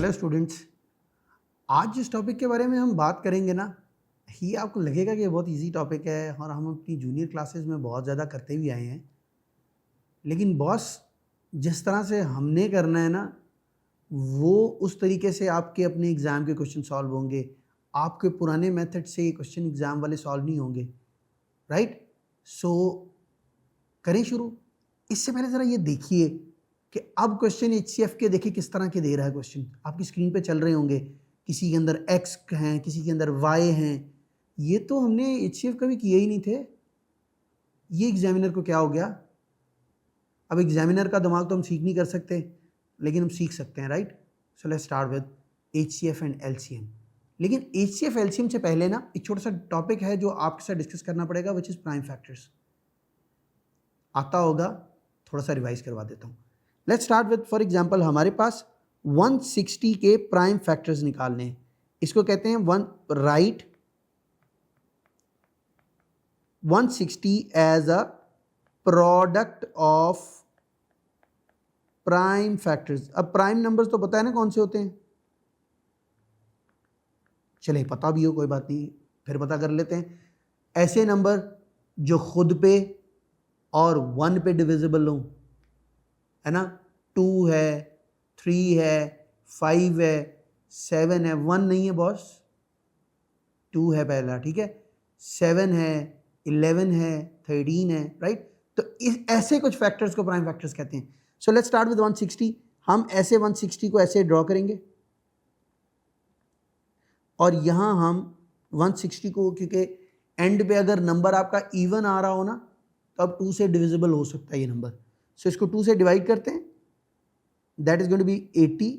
Hello students, आज जिस topic के बारे में हम बात करेंगे ना, ये आपको लगेगा कि ये बहुत इजी टॉपिक है और हम अपनी जूनियर क्लासेस में बहुत ज़्यादा करते भी आए हैं। लेकिन बॉस, जिस तरह से हमने करना है ना, वो उस तरीके से आपके अपने एग्ज़ाम के क्वेश्चन सॉल्व होंगे। आपके पुराने मेथड से ये क्वेश्चन एग्ज़ाम वाले सॉल्व नहीं होंगे, राइट? सो करें शुरू। इससे पहले ज़रा ये देखिए कि अब क्वेश्चन एचसीएफ के देखिए किस तरह के दे रहा है। क्वेश्चन आपकी स्क्रीन पे चल रहे होंगे, किसी के अंदर एक्स हैं, किसी के अंदर वाई हैं। ये तो हमने एचसीएफ कभी किए ही नहीं थे। ये एग्जामिनर को क्या हो गया? अब एग्जामिनर का दिमाग तो हम सीख नहीं कर सकते, लेकिन हम सीख सकते हैं, right? So let's start with HCF and LCM. लेकिन एचसीएफ एलसीएम से पहले ना एक छोटा सा टॉपिक है जो आपके साथ डिस्कस करना पड़ेगा, विच इज़ प्राइम फैक्टर्स। आता होगा, थोड़ा सा रिवाइज करवा देता हूँ। Let's start with, for example हमारे पास 160 के प्राइम फैक्टर्स निकालने हैं। इसको कहते हैं write 160 as a product of prime factors. अब प्राइम नंबर्स तो पता है ना कौन से होते हैं? चले पता भी हो, कोई बात नहीं, फिर पता कर लेते हैं। ऐसे नंबर जो खुद पे और 1 पे डिविजिबल हो, है ना? 2 है, 3 है, 5 है, 7 है। 1 नहीं है बॉस, 2 है पहला, ठीक है, 7 है, 11 है, 13 है, राइट? तो इस ऐसे कुछ फैक्टर्स को प्राइम फैक्टर्स कहते हैं। So let's start with 160। हम ऐसे 160 को ऐसे ड्रॉ करेंगे और यहाँ हम 160 को, क्योंकि एंड पे अगर नंबर आपका इवन आ रहा हो ना, तो अब 2 से डिविजिबल हो सकता है ये नंबर। सो इसको 2 से डिवाइड करते हैं, that is going to be 80।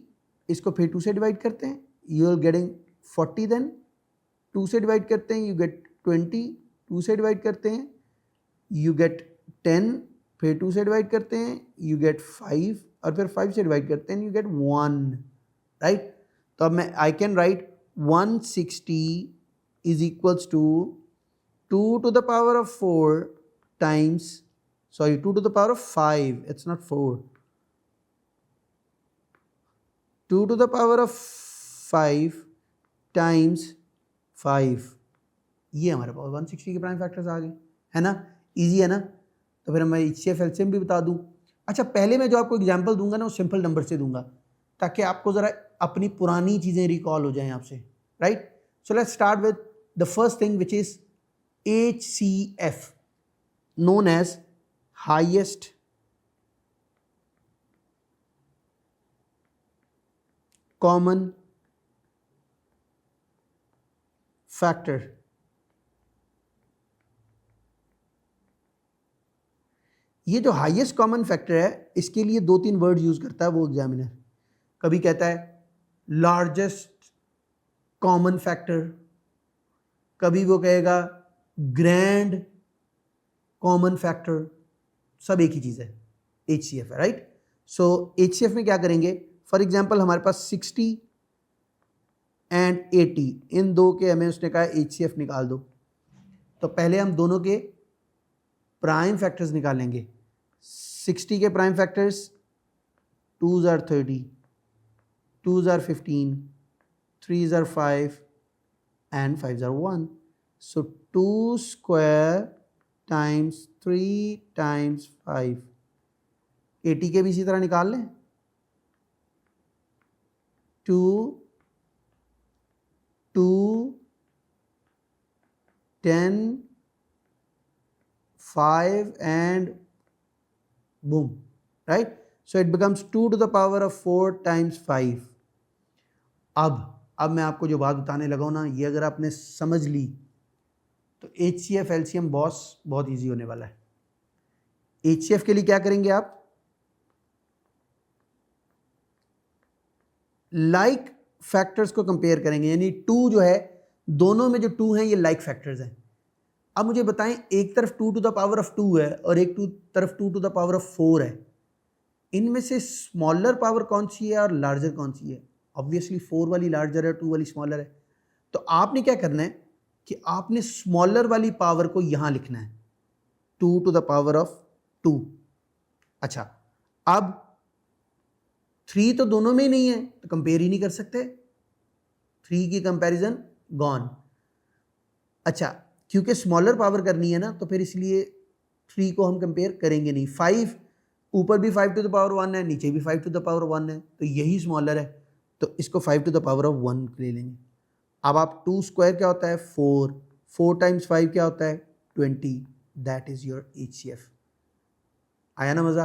इसको फिर 2 से डिवाइड करते हैं, यू आर गेटिंग 40। देन 2 से डिवाइड करते हैं, यू गेट 20। 2 से डिवाइड करते हैं, यू गेट 10। फिर 2 से डिवाइड करते हैं, यू गेट 5। और फिर 5 से डिवाइड करते हैं, यू गेट 1, राइट? तो अब मैं I can write 160 is equals to 2 to the power of 4 times, sorry, 2 to the power of 5, it's not 4, 2 to the power of 5 times 5। ये हमारे पास 160 के प्राइम फैक्टर्स आ गए, है ना? इजी है ना? तो फिर मैं एचसीएफ एलसीएम भी बता दूं। अच्छा, पहले मैं जो आपको एग्जांपल दूंगा ना, वो सिंपल नंबर से दूंगा, ताकि आपको ज़रा अपनी पुरानी चीज़ें रिकॉल हो जाएं आपसे, right? So let's start with the first thing which is HCF, known as highest common factor। ये जो हाईएस्ट कॉमन फैक्टर है, इसके लिए 2-3 वर्ड यूज करता है वो एग्जामिनर। कभी कहता है लार्जेस्ट कॉमन फैक्टर, कभी वो कहेगा ग्रैंड कॉमन फैक्टर। सब एक ही चीज़ है, HCF है, राइट? सो HCF में क्या करेंगे? फॉर एग्जांपल हमारे पास 60 एंड 80, इन दो के हमें उसने कहा HCF निकाल दो। तो पहले हम दोनों के प्राइम फैक्टर्स निकालेंगे। 60 के prime factors 2s are 30, 2s are 15, 3s are 5 and 5s are 1। So 2 square times 3 times 5। 80 के भी इसी तरह निकाल लें। 2, 2, 10, 5 and boom, right? So it becomes 2 to the power of 4 times 5। अब मैं आपको जो बात बताने लगा हूं ना, ये अगर आपने समझ ली तो HCF LCM बॉस बहुत इजी होने वाला है। HCF के लिए क्या करेंगे आप? लाइक फैक्टर्स को कंपेयर करेंगे, यानी 2 जो है, दोनों में जो 2 हैं ये लाइक फैक्टर्स हैं। अब मुझे बताएं, एक तरफ 2 to the power of 2 है और एक तरफ 2 to the power of 4 है, इनमें से स्मॉलर पावर कौन सी है और लार्जर कौन सी है? ऑब्वियसली 4 वाली लार्जर है, 2 वाली स्मॉलर है। तो आपने क्या करना है कि आपने स्मॉलर वाली पावर को यहां लिखना है, 2 to the power of 2। अच्छा, अब 3 तो दोनों में ही नहीं है तो कंपेयर ही नहीं कर सकते, 3 की कंपैरिजन गॉन। अच्छा, क्योंकि स्मॉलर पावर करनी है ना तो फिर इसलिए 3 को हम कंपेयर करेंगे नहीं। 5 ऊपर भी 5 टू द पावर 1 है, नीचे भी 5 टू द पावर 1 है, तो यही स्मॉलर है, तो इसको 5 टू द पावर ऑफ 1 ले लेंगे। अब आप 2 स्क्वायर क्या होता है 4, 4 टाइम्स 5 क्या होता है 20, दैट इज योर HCF। आया ना मजा।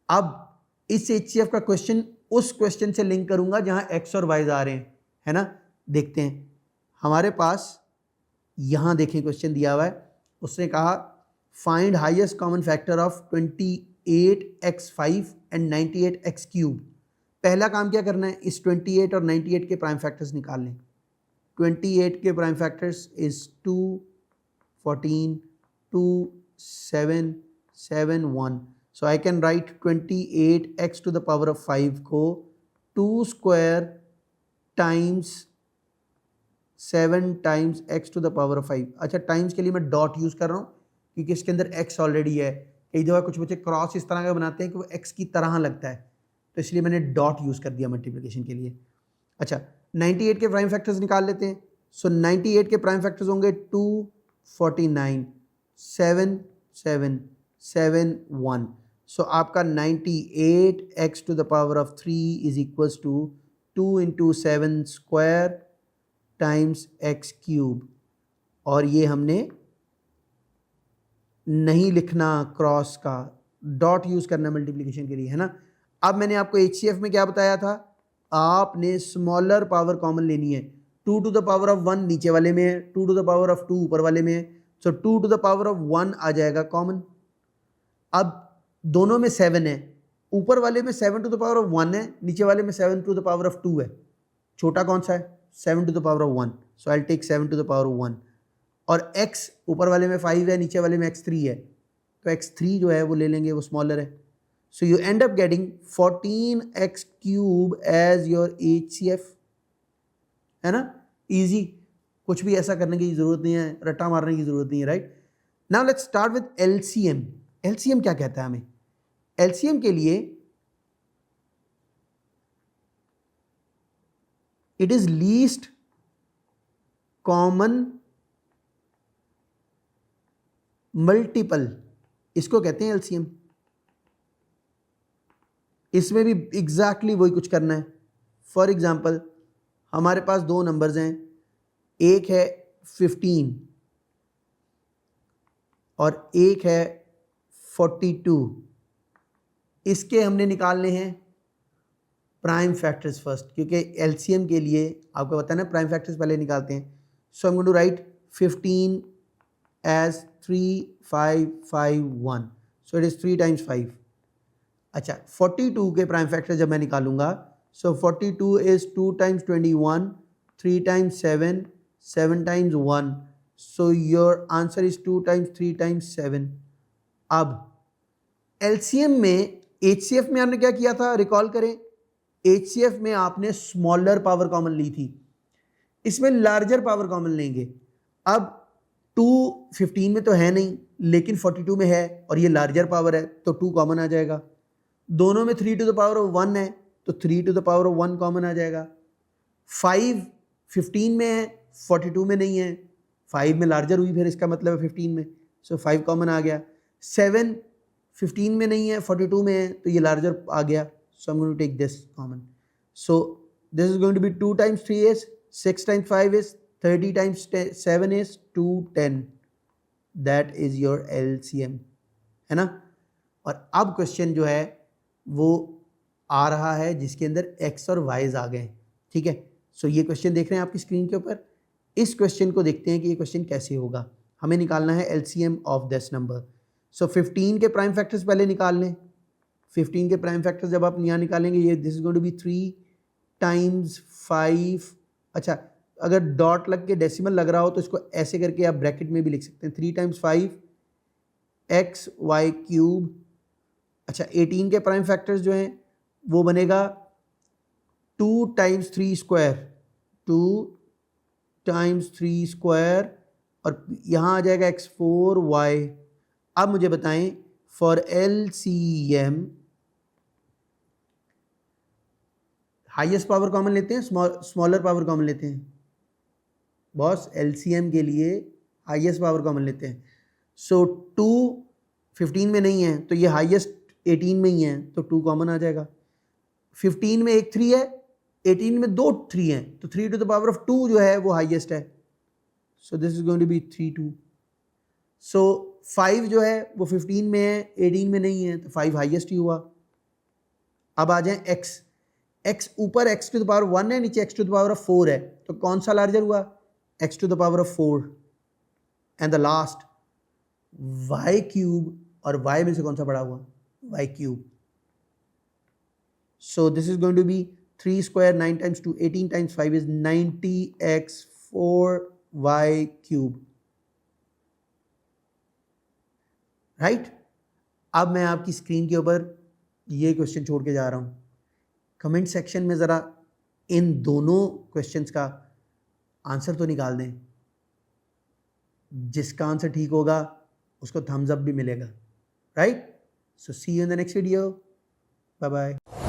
अब इस HCF का क्वेश्चन उस क्वेश्चन से लिंक करूंगा जहां x और y आ रहे हैं, है ना। देखते हैं हमारे पास यहां देखें क्वेश्चन दिया हुआ है, उसने कहा find highest common factor of 28x5 and 98x3। पहला काम क्या करना है, इस 28 और 98 के प्राइम फैक्टर्स निकाल लें। 28 के prime factors is 2, 14, 2, 7, 7, 1। So I can write 28x to the power of 5 को 2 square times 7 times x to the power of 5। अच्छा, टाइम्स के लिए मैं डॉट यूज़ कर रहा हूँ क्योंकि इसके अंदर x ऑलरेडी है। कई दफ़ा कुछ बच्चे क्रॉस इस तरह का बनाते हैं कि वो x की तरह लगता है, तो इसलिए मैंने डॉट यूज़ कर दिया मल्टीप्लिकेशन के लिए। अच्छा, 98 के प्राइम फैक्टर्स निकाल लेते हैं। सो 98 के प्राइम फैक्टर्स होंगे 2, 49, 7, 7, 7, 1। सो आपका 98x to the power of 3 is equals to 2 into 7 square times x cube. और ये हमने नहीं लिखना क्रॉस का, डॉट यूज़ करना मल्टीप्लिकेशन के लिए, है ना। अब मैंने आपको HCF में क्या बताया था, आपने स्मॉलर पावर कॉमन लेनी है। 2 टू द पावर ऑफ 1 नीचे वाले में है, 2 टू द पावर ऑफ 2 ऊपर वाले में है, सो 2 टू द पावर ऑफ 1 आ जाएगा कॉमन। अब दोनों में 7 है, ऊपर वाले में 7 टू द पावर ऑफ 1 है, नीचे वाले में 7 टू द पावर ऑफ 2 है। छोटा कौन सा है 7 to the power of 1, so I will take 7 to the power of 1। और x ऊपर वाले में 5 है, नीचे वाले में x3 है, तो x3 जो है वो ले लेंगे, वो स्मॉलर है। So you end up getting 14x cube as your HCF, है ना। इजी, कुछ भी ऐसा करने की जरूरत नहीं है, रट्टा मारने की जरूरत नहीं है, right. Now let's start with LCM। LCM क्या कहता है हमें, LCM के लिए it is least common multiple, इसको कहते हैं LCM। इसमें भी एग्जैक्टली वही कुछ करना है। फॉर एग्जाम्पल हमारे पास दो नंबर्स हैं, एक है 15 और एक है 42। इसके हमने निकालने हैं प्राइम फैक्टर्स फर्स्ट, क्योंकि LCM के लिए आपको पता है ना प्राइम फैक्टर्स पहले निकालते हैं। So I am going to write 15 as 3, 5, 5, 1, so it is 3 times 5। अच्छा, 42 के प्राइम फैक्टर जब मैं निकालूंगा, so 42 is 2 times 21, 3 times 7, 7 times 1, so your answer is 2 times 3 times 7। अब LCM में HCF में आपने क्या किया था, रिकॉल करें। HCF में आपने स्मॉलर पावर कॉमन ली थी, इसमें लार्जर पावर कॉमन लेंगे। अब 2 15 में तो है नहीं, लेकिन 42 में है और ये लार्जर पावर है, तो 2 कॉमन आ जाएगा। दोनों में 3 टू द पावर ऑफ 1 है, तो 3 to the power of 1 common आ जाएगा। 5 15 में है, 42 में नहीं है, 5 में लार्जर हुई, फिर इसका मतलब है 15 में, सो 5 कॉमन आ गया। 7 15 में नहीं है, 42 में है, तो ये लार्जर आ गया, so I am going to take this common. So this is going to be 2 times 3 is 6 times 5 is 30 times 7 is 210, that is your LCM, है ना। और अब क्वेश्चन जो है वो आ रहा है जिसके अंदर x और y आ गए, ठीक है। सो ये क्वेश्चन देख रहे हैं आपकी स्क्रीन के ऊपर। इस क्वेश्चन को देखते हैं कि ये क्वेश्चन कैसे होगा। हमें निकालना है LCM ऑफ दिस नंबर। सो 15 के प्राइम फैक्टर्स पहले निकाल लें। 15 के प्राइम फैक्टर्स जब आप यहाँ निकालेंगे, ये this is going to be 3 times 5। अच्छा, अगर डॉट लग के डेसिमल लग रहा हो तो इसको ऐसे करके आप ब्रैकेट में भी लिख सकते हैं, 3 times 5 XY क्यूब। अच्छा, 18 के प्राइम फैक्टर्स जो हैं वो बनेगा 2 times 3 स्क्वायर, 2 times 3 स्क्वायर, और यहाँ आ जाएगा x4y। अब मुझे बताएं for LCM highest power common लेते हैं, स्मॉलर पावर कॉमन लेते हैं? बॉस एलसीएम के लिए हाईएस्ट पावर कॉमन लेते हैं। सो 2 15 में नहीं है तो ये हाईएस्ट 18 में ही है, तो 2 कॉमन आ जाएगा। 15 में एक 3 है, 18 में 2 3 हैं, तो 3 टू द पावर ऑफ 2 जो है वो हाईएस्ट है। So this is going to be 3 2। So 5 जो है वो 15 में है, 18 में नहीं है, तो 5 हाईएस्ट ही हुआ। अब आ जाए x। x ऊपर x टू द पावर 1 है, नीचे x to the power of 4 है, तो कौन सा लार्जर हुआ? x to the power of 4। And the last y cube, और y में से कौन सा बड़ा हुआ? y cube. So this is going to be 3 square 9 times 2 18 times 5 is 90x 4y cube, right? अब मैं आपकी स्क्रीन के ऊपर ये क्वेश्चन छोड़ के जा रहा हूँ। कमेंट सेक्शन में ज़रा इन दोनों क्वेश्चंस का आंसर तो निकाल दें। जिसका आंसर ठीक होगा उसको थम्स अप भी मिलेगा, right? So see you in the next video, bye bye.